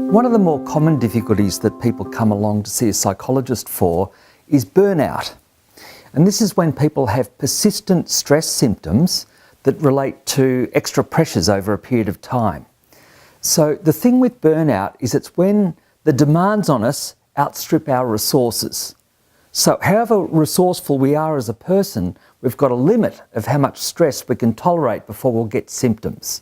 One of the more common difficulties that people come along to see a psychologist for is burnout. And this is when people have persistent stress symptoms that relate to extra pressures over a period of time. So the thing with burnout is it's when the demands on us outstrip our resources. So however resourceful we are as a person, we've got a limit of how much stress we can tolerate before we'll get symptoms.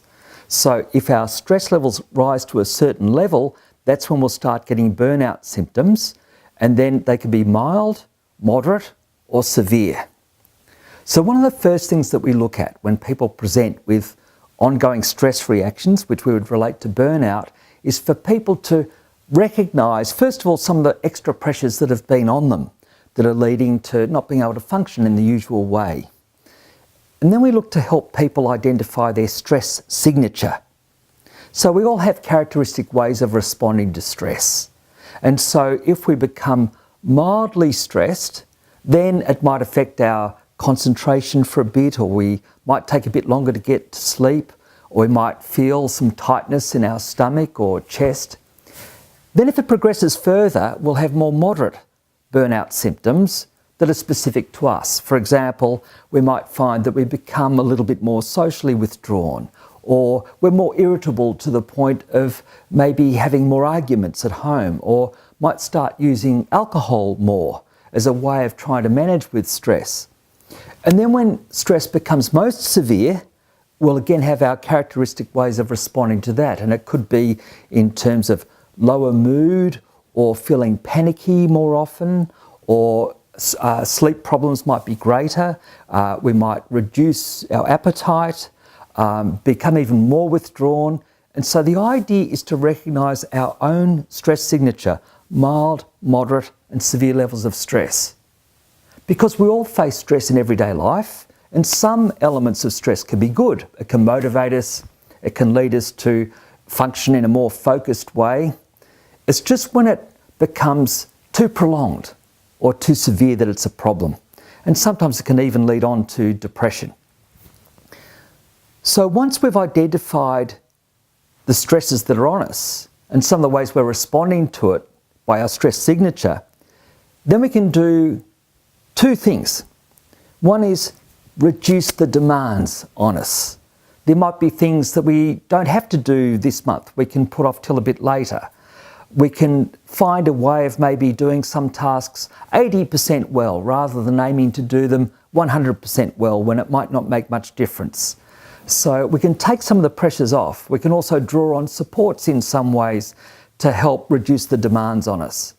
So if our stress levels rise to a certain level, that's when we'll start getting burnout symptoms, and then they can be mild, moderate, or severe. So one of the first things that we look at when people present with ongoing stress reactions, which we would relate to burnout, is for people to recognise, first of all, some of the extra pressures that have been on them that are leading to not being able to function in the usual way. And then we look to help people identify their stress signature. So we all have characteristic ways of responding to stress. And so if we become mildly stressed, then it might affect our concentration for a bit, or we might take a bit longer to get to sleep, or we might feel some tightness in our stomach or chest. Then if it progresses further, we'll have more moderate burnout symptoms that are specific to us. For example, we might find that we become a little bit more socially withdrawn, or we're more irritable to the point of maybe having more arguments at home, or might start using alcohol more as a way of trying to manage with stress. And then when stress becomes most severe, we'll again have our characteristic ways of responding to that. And it could be in terms of lower mood, or feeling panicky more often, or sleep problems might be greater. We might reduce our appetite, become even more withdrawn. And so the idea is to recognise our own stress signature, mild, moderate and severe levels of stress. Because we all face stress in everyday life, and some elements of stress can be good. It can motivate us, it can lead us to function in a more focused way. It's just when it becomes too prolonged or too severe that it's a problem. And sometimes it can even lead on to depression. So once we've identified the stresses that are on us and some of the ways we're responding to it by our stress signature, then we can do two things. One is reduce the demands on us. There might be things that we don't have to do this month, we can put off till a bit later. We can find a way of maybe doing some tasks 80% well rather than aiming to do them 100% well when it might not make much difference. So we can take some of the pressures off. We can also draw on supports in some ways to help reduce the demands on us.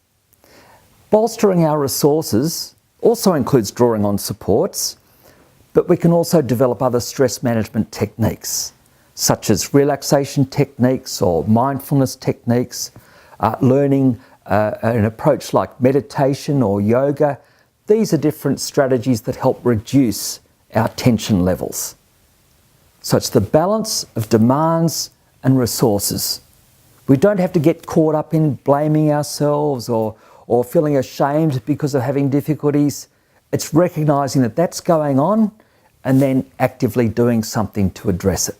Bolstering our resources also includes drawing on supports, but we can also develop other stress management techniques, such as relaxation techniques or mindfulness techniques, learning an approach like meditation or yoga. These are different strategies that help reduce our tension levels. So it's the balance of demands and resources. We don't have to get caught up in blaming ourselves or feeling ashamed because of having difficulties. It's recognising that that's going on and then actively doing something to address it.